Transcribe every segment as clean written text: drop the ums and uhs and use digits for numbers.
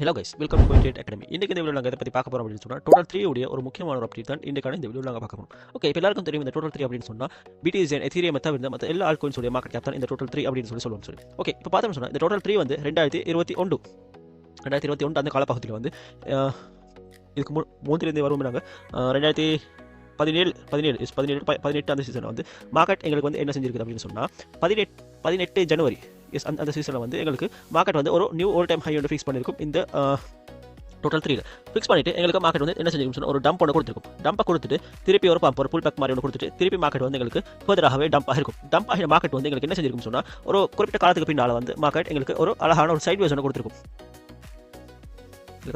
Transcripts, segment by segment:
Hello guys, welcome to கோயிட் academy. இன்றைக்கு இந்த வீடியோ நாங்கள் இதை பற்றி பார்க்க போகிறோம் அப்படின்னு சொன்னால் டோட்டல் 3 உடைய ஒரு முக்கியமான ஒரு அப்டேட் தான் இன்றைக்கான இந்த வீடியோ நாங்கள் பார்க்க போகிறோம். ஓகே, இப்போ எல்லாருக்கும் தெரியும் இந்த டோட்டல் 3 அப்படின்னு சொன்னால் பிடிஎஸ்என் எத்தீரியம் தவிர மற்ற எல்லா ஆல்கோயின்ஸ் உடைய மார்க்கெட் கேப் தான் இந்த டோட்டல் 3 அப்படின்னு சொல்லுவோம். ஓகே, இப்போ பார்த்தோம்னு சொன்னால் இந்த டோட்டல் 3 வந்து 2021 அந்த காலப்பகுதியில் வந்து இதுக்கு மூன்றிலிருந்து வரும் நாங்கள் 2017 அந்த சீசனில் வந்து மார்க்கெட் எங்களுக்கு வந்து என்ன செஞ்சிருக்குது அப்படின்னு சொன்னால் 18 ஜனவரி அந்த சீசனில் வந்து எங்களுக்கு மார்க்கெட் வந்து ஒரு நியூ ஆல் டைம் ஹை வந்து ஃபிக்ஸ் பண்ணியிருக்கும். இந்த டோட்டல் 3 ஃபிக்ஸ் பண்ணிட்டு எங்களுக்கு மார்க்கெட் வந்து என்ன செஞ்சிருக்கும் சொன்னால் ஒரு டம்ப் ஒன்று கொடுத்துருக்கும். டம்பை கொடுத்துட்டு திருப்பி ஒரு பம்ப் ஒரு புல் பேக் மாதிரி ஒன்று கொடுத்துட்டு திருப்பி மார்க்கெட் வந்து எங்களுக்கு ஃபர்தராகவே டம்ப் ஆகிருக்கும். டம்ப் ஆகிய மார்க்கெட் வந்து எங்களுக்கு என்ன செஞ்சிருக்கும் சொன்னால் ஒரு குறிப்பிட்ட காலத்துக்கு பின்னால் வந்து மார்க்கெட் எங்களுக்கு ஒரு அழகான ஒரு சைட் வேஸ் ஒன்று கொடுத்துருக்கும்.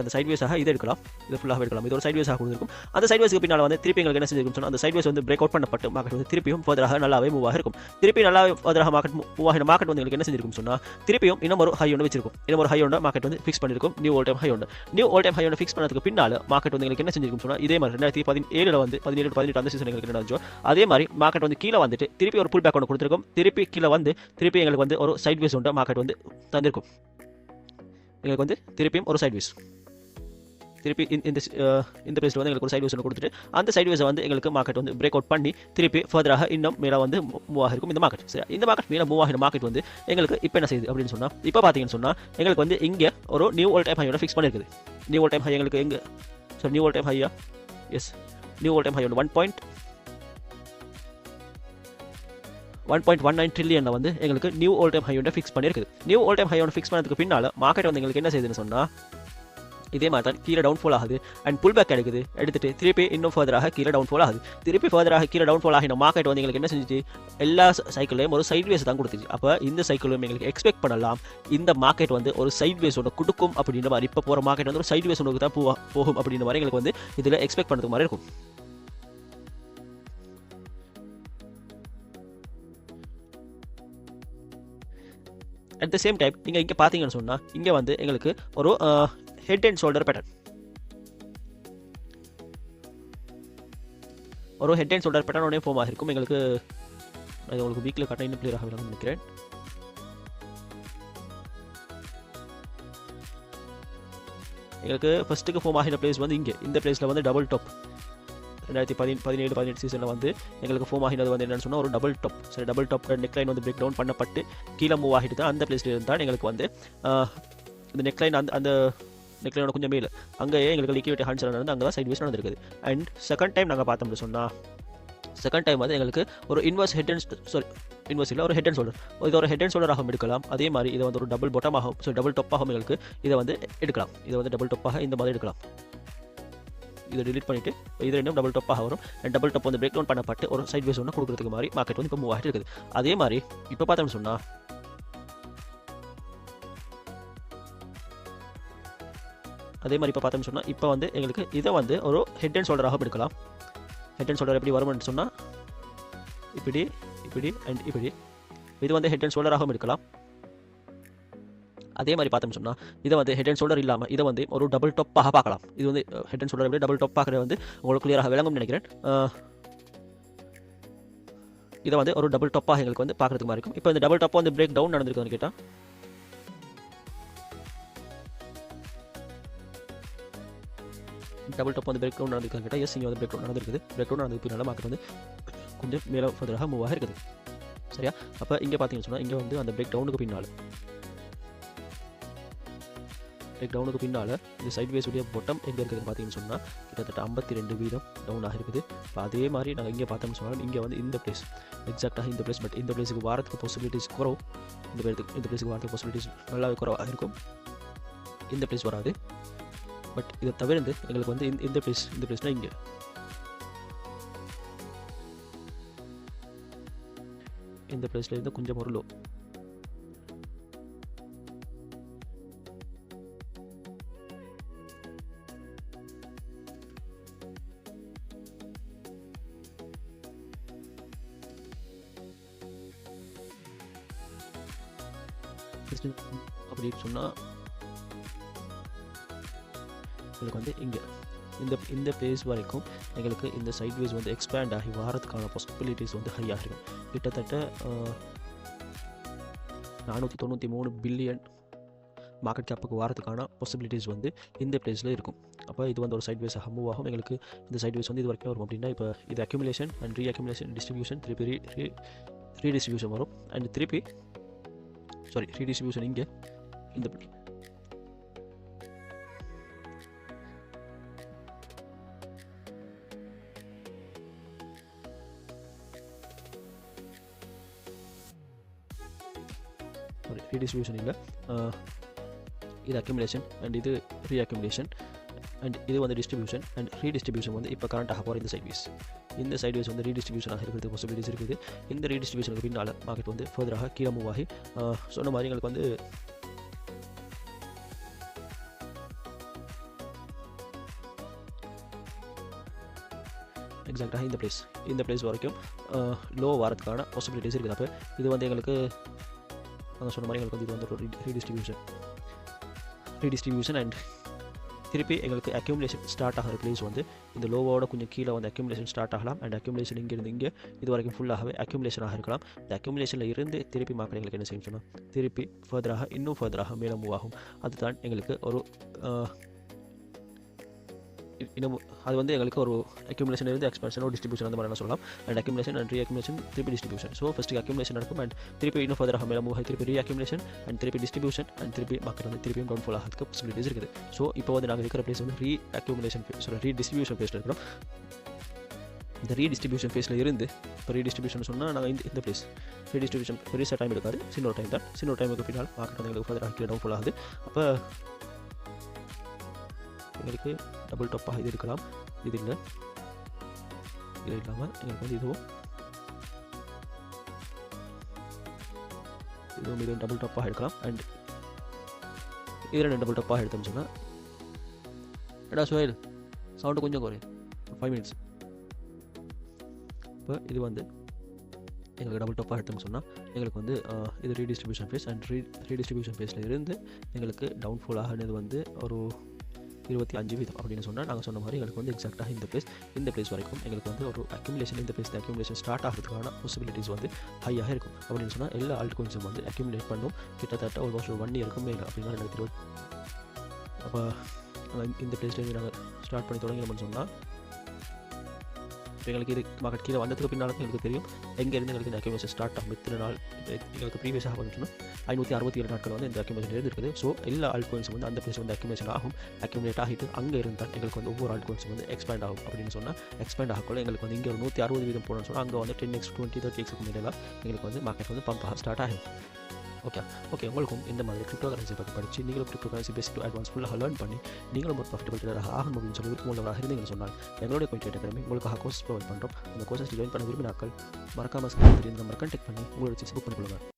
அந்த சைட்வேஸாக இதை எடுக்கலாம், இது ஃபுல்லாக எடுக்கலாம். இது ஒரு சைட்வேஸாக கொடுத்துருக்கும். அந்த சைட்வேஸ்க்கு பின்னால் வந்து திருப்பி எங்களுக்கு என்ன செஞ்சிருக்கும் சொன்னால் அந்த சைட்வேஸ் வந்து பிரேக் அவுட் பண்ணப்பட்டு மார்க்கெட் வந்து திருப்பியும் ஃபர்தராக நல்லாவே மூவ் ஆகிருக்கும். திருப்பி நல்லாவே ஃபர்தராக மார்க்கெட் மூவ் ஆகின மார்க்கெட் வந்து எங்களுக்கு என்ன செஞ்சிருக்கும் சொன்னால் திருப்பியும் இன்னும் ஒரு ஹை ஒன்று வச்சிருக்கும். இன்னும் ஒரு ஹை ஒன்று மார்க்கெட் வந்து ஃபிக்ஸ் பண்ணிருக்கும். நியூ ஆல் டைம் ஹை ஒன்று ஃபிக்ஸ் பண்ணதுக்கு பின்னால் மார்க்கெட் வந்து எங்களுக்கு என்ன செஞ்சிருக்கும் சொன்னால் இதே மாதிரி 2017 வந்து 17-18 அந்த சீசன் எங்களுக்கு என்ன நடந்துச்சோ அதே மாதிரி மார்க்கெட் வந்து கீழே வந்துட்டு திருப்பி ஒரு புல் பேக் ஒன்று கொடுத்துருக்கும். திருப்பி கீழே வந்து திருப்பி எங்களுக்கு வந்து ஒரு சைட்வேஸ் ஒன்று மார்க்கெட் வந்து தந்திருக்கும். எங்களுக்கு வந்து திருப்பியும் ஒரு சைட்வேஸ் திருப்பி இந்த பிளேஸில் வந்து எங்களுக்கு ஒரு சைட்வேஸ் ஒன்று கொடுத்துட்டு அந்த சைட்வேஸை வந்து எங்களுக்கு மார்க்கெட் வந்து பிரேக் அவுட் பண்ணி திருப்பி ஃபர்தராக இன்னும் மேலே வந்து மூவ் ஆகிருக்கும் இந்த மார்க்கெட். சரி, இந்த மார்க்கெட் மேலே மூவ் ஆகிற மார்க்கெட் வந்து எங்களுக்கு இப்போ என்ன செய்யுது அப்படின்னு சொன்னால் இப்போ பார்த்தீங்கன்னு சொன்னால் எங்களுக்கு வந்து இங்கே ஒரு நியூ ஆல் டைம் ஹையோட ஃபிக்ஸ் பண்ணியிருக்குது. நியூ ஆல் டைம் ஹை எங்களுக்கு எங்கே நியூ ஆல் டைம் ஹையா நியூ ஆல் டைம் ஹை ஒன்று 1.19 ட்ரில்லியன் வந்து எங்களுக்கு நியூ ஆல் டைம் ஹை ஒன்று ஃபிக்ஸ் பண்ணியிருக்குது. நியூ ஆல் டைம் ஹை ஒன்று ஃபிக்ஸ் பண்ணதுக்கு பின்னால் மார்க்கெட் வந்து எங்களுக்கு என்ன செய்யுதுன்னு சொன்னால் இதே மாதிரி தான் கீழே டவுன்ஃபால் ஆகுது அண்ட் புல் பேக் எடுக்குது. எடுத்துட்டு திருப்பி இன்னும் ஃபர்தராக கீழே டவுன்ஃபால் ஆகுது. திருப்பி ஃபர்தராக கீழே டவுன்ஃபால் ஆகின மார்க்கெட் வந்து எங்களுக்கு என்ன செஞ்சுச்சு எல்லா சைக்கிளையும் ஒரு சைட்வேஸ் தான் கொடுத்துச்சு. அப்போ இந்த சைக்கிளும் எங்களுக்கு எக்ஸ்பெக்ட் பண்ணலாம் இந்த மார்க்கெட் வந்து ஒரு சைட்வேஸ் ஒன்று கொடுக்கும் அப்படின்ற மாதிரி. இப்போ போகிற மார்க்கெட் வந்து ஒரு சைட்வேஸ் ஒன்று தான் போகும் அப்படின்ற மாதிரி எங்களுக்கு வந்து இதில் எக்ஸ்பெக்ட் பண்ணுறது மாதிரி இருக்கும். அட் த சேம் டைம் நீங்கள் இங்கே பார்த்தீங்கன்னு சொன்னால் இங்கே வந்து எங்களுக்கு ஒரு ஹெட் அண்ட் ஷோல்டர் பேட்டர்ன் உடனே ஃபார்ம் ஆகிருக்கும். எங்களுக்கு அது உங்களுக்கு வீக்கில் காட்ட இன்னும் கிளியர் ஆகலாம்னு நினைக்கிறேன். எங்களுக்கு ஃபர்ஸ்ட்டுக்கு ஃபார்ம் ஆகின பிளேஸ் வந்து இங்கே இந்த பிளேஸில் வந்து டபுள் டாப் 2017-18 சீசனில் வந்து எங்களுக்கு ஃபார்ம் ஆகினது வந்து என்னென்னு சொன்னால் ஒரு டபுள் டாப். சரி, டபுள் டாப் நெக்லைன் வந்து பிரேக் டவுன் பண்ணப்பட்டு கீழே மூவ் ஆகிட்டு தான் அந்த பிளேஸில் இருந்தால் எங்களுக்கு வந்து இந்த நெக்லைன் அந்த நெக்லைனோட கொஞ்சம் மேலே அங்கேயே எங்களுக்கு லிக்விட் ஹேண்ட்ஸ் நடந்து அங்கே தான் சைட்வேஸ் நடந்திருக்குது. அண்ட் செகண்ட் டைம் நாங்கள் பார்த்தோம்னு சொன்னால் செகண்ட் டைம் வந்து எங்களுக்கு ஒரு இன்வர்ஸ் ஹெட் அண்ட் இல்லை ஒரு ஹெட் அண்ட் ஷோல்டர். இது ஒரு ஹெட் அண்ட் ஷோல்டராகவும் எடுக்கலாம். அதே மாதிரி இதை வந்து ஒரு டபுள் பாட்டமாகவும் டபுள் டாப்பாகவும் எங்களுக்கு இதை வந்து எடுக்கலாம். இதை வந்து டபுள் டாப்பாக இந்த மாதிரி எடுக்கலாம். இதை டிலீட் பண்ணிவிட்டு இது ரெண்டும் டபுள் டாப்பாக வரும். அண்ட் டபுள் டாப் வந்து பிரேக் டவுன் பண்ணப்பட்டு ஒரு சைட்வேஸ் ஒன்று கொடுக்குறதுக்கு மாதிரி மார்க்கெட் வந்து இப்போ மூவ் ஆகிட்டு இருக்குது. அதே மாதிரி இப்போ பார்த்தோம்னு சொன்னால் இப்போ வந்து எங்களுக்கு இதை வந்து ஒரு ஹெட் அண்ட் ஷோல்டராக எடுக்கலாம். ஹெட் அண்ட் ஷோல்டர் எப்படி வரும்னு சொன்னால் இப்படி அண்ட் இப்படி இது வந்து ஹெட் அண்ட் ஷோல்டராகவும் எடுக்கலாம். அதே மாதிரி பார்த்தோம்னு சொன்னால் இதை வந்து ஹெட் அண்ட் ஷோல்டர் இல்லாமல் இதை வந்து ஒரு டபுள் டாப்பாக பார்க்கலாம். இது வந்து ஹெட் அண்ட் ஷோல்டர் எப்படி டபுள் டாப் பார்க்குறது வந்து உங்களுக்கு கிளியராக விளங்கும்னு நினைக்கிறேன். இதை வந்து ஒரு டபுள் டாப்பாக எங்களுக்கு வந்து பார்க்குறதுக்கு மாதிரி இருக்கும். இப்போ இந்த டபுள் டாப்பாக வந்து பிரேக் டவுன் நடந்திருக்குன்னு கேட்டால் டபுள் டாப் வந்து பிரேக் டவுன் நடந்திருக்கான்னு கேட்டால் இங்கே வந்து பிரேக் டவுன் நடந்திருக்குது. பிரேக் டவுன் நடந்ததுக்கு பின்னால் மார்க்கெட் வந்து கொஞ்சம் மேலே ஃபர்தராக மூவ் ஆகிருக்குது. சரியா, அப்போ இங்கே பார்த்தீங்கன்னு சொன்னால் இங்கே வந்து அந்த பிரேக் டவுனுக்கு பின்னால் இந்த சைட்வேஸ் உடைய பொட்டம் எங்கே இருக்குதுன்னு பார்த்தீங்கன்னு சொன்னால் கிட்டத்தட்ட 52% டவுன் ஆகிருக்குது. இப்போ அதே மாதிரி நாங்கள் இங்கே பார்த்தோம்னு சொன்னால் இங்கே வந்து இந்த பிளேஸ் எக்ஸாக்டாக இந்த பிளேஸ், பட் இந்த பிளேஸுக்கு வாரத்துக்கு பாசிபிலிட்டிஸ் குறவு. இந்த பிளேஸுக்கு வாரத்துக்கு பாசிபிலிட்டிஸ் நல்லாவே குறவாக இருக்கும். இந்த பிளேஸ் வராது. பட் இதை தவிர்த்து எங்களுக்கு வந்து இந்த பிளேஸ்னால் இங்கே இந்த பிளேஸில் இருந்து கொஞ்சம் ஒரு லோ. அப்படின்னு சொன்னால் எங்களுக்கு வந்து இங்கே இந்த பிளேஸ் வரைக்கும் எங்களுக்கு இந்த சைட்வேஸ் வந்து எக்ஸ்பேண்ட் ஆகி வாரத்துக்கான பாசிபிலிட்டிஸ் வந்து ஹை ஆகிடும். கிட்டத்தட்ட 493 பில்லியன் மார்க்கெட் கேப்புக்கு வரதுக்கான பாசிபிலிட்டிஸ் வந்து இந்த பிளேஸில் இருக்கும். அப்போ இது வந்து ஒரு சைட்வேஸாக மூவ் ஆகும். எங்களுக்கு இந்த சைட்வேஸ் வந்து இது வரைக்கும் வரும் அப்படின்னா இப்போ இது அக்யூமுலேஷன் அண்ட் ரீஅக்யூமுலேஷன் டிஸ்ட்ரிபியூஷன் திருப்பி ரீடிஸ்ட்ரிபியூஷன் வரும் அண்ட் திருப்பி ரீடிஸ்ட்ரிபியூஷன் இங்கே இந்த ரீடிஸ்ட்ரிபியூஷன் இல்லை, இது அக்யூமுலேஷன் அண்ட் இது ரீஅக்யூமுலேஷன் அண்ட் இது வந்து டிஸ்ட்ரிபியூஷன் அண்ட் ரீடிஸ்ட்ரிபியூஷன் வந்து இப்போ கரண்ட் ஆக போகிற இந்த சைட்வேஸ் வந்து ரீடிஸ்ட்ரிபியூஷனாக இருக்கிறது பாசிபிலிட்டிஸ் இருக்குது. இந்த ரீடிஸ்ட்ரிபியூஷனுக்கு பின்னால் மார்க்கெட் வந்து ஃபர்தராக கீழே மூவ் ஆகி சொன்ன மாதிரி எங்களுக்கு வந்து எக்ஸாக்டாக இந்த பிளேஸ் வரைக்கும் லோ வரதுக்கான பாசிபிலிட்டிஸ் இருக்குது. அப்போ இது வந்து எங்களுக்கு நாங்கள் சொன்ன மாதிரி எங்களுக்கு வந்து இது வந்து ஒரு ரீடிஸ்ட்ரிபியூஷன் அண்ட் திருப்பி எங்களுக்கு அக்யூமுலேஷன் ஸ்டார்ட் ஆகிற பிளேஸ் வந்து இந்த லோவோட கொஞ்சம் கீழே வந்து அக்யூமுலேஷன் ஸ்டார்ட் ஆகலாம் அண்ட் அக்யூமுலேஷன் இங்கேருந்து இங்கே இது வரைக்கும் ஃபுல்லாகவே அக்யூமுலேஷனாக இருக்கலாம். இந்த அக்யூமுலேஷனில் இருந்து திருப்பி மார்க்கெட் எங்களுக்கு என்ன செய்யும் சொன்னால் திருப்பி இன்னும் ஃபர்தராக மேலே மூவ் ஆகும். அதுதான் எங்களுக்கு ஒரு இன்னும் அது வந்து எங்களுக்கு ஒரு அக்யூமுலேஷன் இருந்து எக்ஸ்பென்ஷன் ஒரு டிஸ்ட்ரிபியூஷன் அந்த மாதிரி சொல்லலாம். அண்ட் அக்யூமுலேஷன் அண்ட் ரீஅக்யூமுலேஷன் திருப்பி டிஸ்ட்ரிபியூஷன். ஸோ ஃபஸ்ட்டு அக்யூமுலேஷன் நடக்கும் அண்ட் திருப்பி இன்னும் ஃபர்தராக மேலே மூவ் ஆகி திருப்பி ரீஅக்யூமுலேஷன் அண்ட் திருப்பி டிஸ்ட்ரிபியூஷன் அண்ட் திருப்பி மார்க்கெட் வந்து திருப்பியும் டவுன்ஃபால் ஆகிறதுக்கு பாசிபிலிட்டிஸ் இருக்குது. ஸோ இப்போ வந்து நாங்கள் இருக்கிற பிளேஸ் வந்து ரீடிஸ்ட்ரிபியூஷன் ஃபேஸில் இருக்கிறோம். இந்த ரீடிஸ்ட்ரிபியூஷன் ஃபேஸில் இருந்து இப்போ ரீடிஸ்ட்ரிபியூஷன் சொன்னால் நாங்கள் இந்த பிளேஸ் ரீடிஸ்ட்ரிபியூஷன் பெருசாக டைம் எடுக்காது, சின்ன ஒரு டைம் தான். சின்ன ஒரு டைமுக்கு பின்னால் மார்க்கெட் வந்து எங்களுக்கு ஃபர்தராக டவுன்ஃபால் ஆகுது. அப்போ எங்களுக்கு டபுள் டாப்பாக இது இருக்கலாம், இது இல்லை, இது இல்லாமல் எங்களுக்கு வந்து இதுவும் டபுள் டாப்பாக எடுக்கலாம் அண்ட் இது 2 டபுள் டாப்பாக எடுத்தோம்னு சொன்னால் எடா சோயில் சவுண்டு கொஞ்சம் குறையும் 5 minutes. இப்போ இது வந்து எங்களுக்கு டபுள் டாப்பாக எடுத்தோம்னு சொன்னால் எங்களுக்கு வந்து இது ரீடிஸ்ட்ரிபியூஷன் ஃபேஸ் அண்ட் ரீடிஸ்ட்ரிபியூஷன் ஃபேஸில் இருந்து எங்களுக்கு டவுன்ஃபால் ஆகினது வந்து ஒரு 25% அப்படின்னு சொன்னால் நாங்கள் சொன்ன மாதிரி எங்களுக்கு வந்து எக்ஸாக்டாக இந்த பிளேஸ் வரைக்கும் எங்களுக்கு வந்து ஒரு அக்யூமுலேஷன் இந்த பிளேஸ் அக்யூமுலேஷன் ஸ்டார்ட் ஆகிறதுக்கான பாசிபிலிட்டிஸ் வந்து ஹையாக இருக்கும். அப்படின்னு சொன்னால் எல்லா ஆல்ட் காயின்ஸும் வந்து அக்யூமுலேட் பண்ணும் கிட்டத்தட்ட ஆல்மோஸ்ட் ஒரு 1 இயருக்கும் மேலே அப்படின்னா எனக்கு தெரியும். அப்போ இந்த பிளேஸ்லேருந்து நாங்கள் ஸ்டார்ட் பண்ணி தொடங்கினோம்னு சொன்னால் எங்களுக்கு இது மார்க்கெட் கீழே வந்ததுக்கு பின்னாலும் எங்களுக்கு தெரியும் எங்கேருந்து எங்களுக்கு இந்த அக்யூமுலேஷன் ஸ்டார்ட் ஆகும். இத்தனை நாள் எங்களுக்கு ப்ரீவியஸாக பார்த்தோம்னா 567 நாட்கள் வந்து இந்த அக்யூமுலேஷன் இருக்குது. ஸோ எல்லா ஆல்ட் காயின்ஸும் வந்து அந்த பிளேஸ் வந்து அக்யூமுலேஷன் ஆகும். அக்யூமுலேட் ஆகிட்டு அங்கே இருந்தால் எங்களுக்கு வந்து ஒவ்வொரு ஆல்ட் காயின்ஸும் வந்து எக்ஸ்பேண்ட் ஆகும். அப்படின்னு சொன்னால் எக்ஸ்பேண்ட் ஆகக்குள்ள எங்களுக்கு வந்து இங்கே ஒரு 160% போகணும்னு சொன்னால் அங்கே வந்து 10x 20 30x மேலே எங்களுக்கு வந்து மார்க்கெட் வந்து பம்ப் ஆக ஸ்டார்ட் ஆகும். ஓகே உங்களுக்கும் இந்த மாதிரி கிரிப்டோ கரன்சி பற்றி படித்து நீங்களும் crypto currency basic to advance ஃபுல்லாக லேர்ன் பண்ணி நீங்களும் ஒரு ப்ராஃபிட்டபிள் ட்ரேடராக ஆகணும் அப்படின்னு சொல்லி விருப்பமுள்ளவராக இருந்தீங்கன்னு சொன்னால் எங்களுடைய கோயின் அகாடமி உங்களுக்காக கோர்ஸ் ப்ரொவைட் பண்ணுறோம். அந்த கோர்ஸஸ் ஜாயின் பண்ண விரும்பினாக்கள் மறக்காமல் ஸ்கிரீன் தெரியும் நம்பர் கான்டெக்ட் பண்ணி உங்களோட புக் பண்ணிக்கொள்ளுங்க.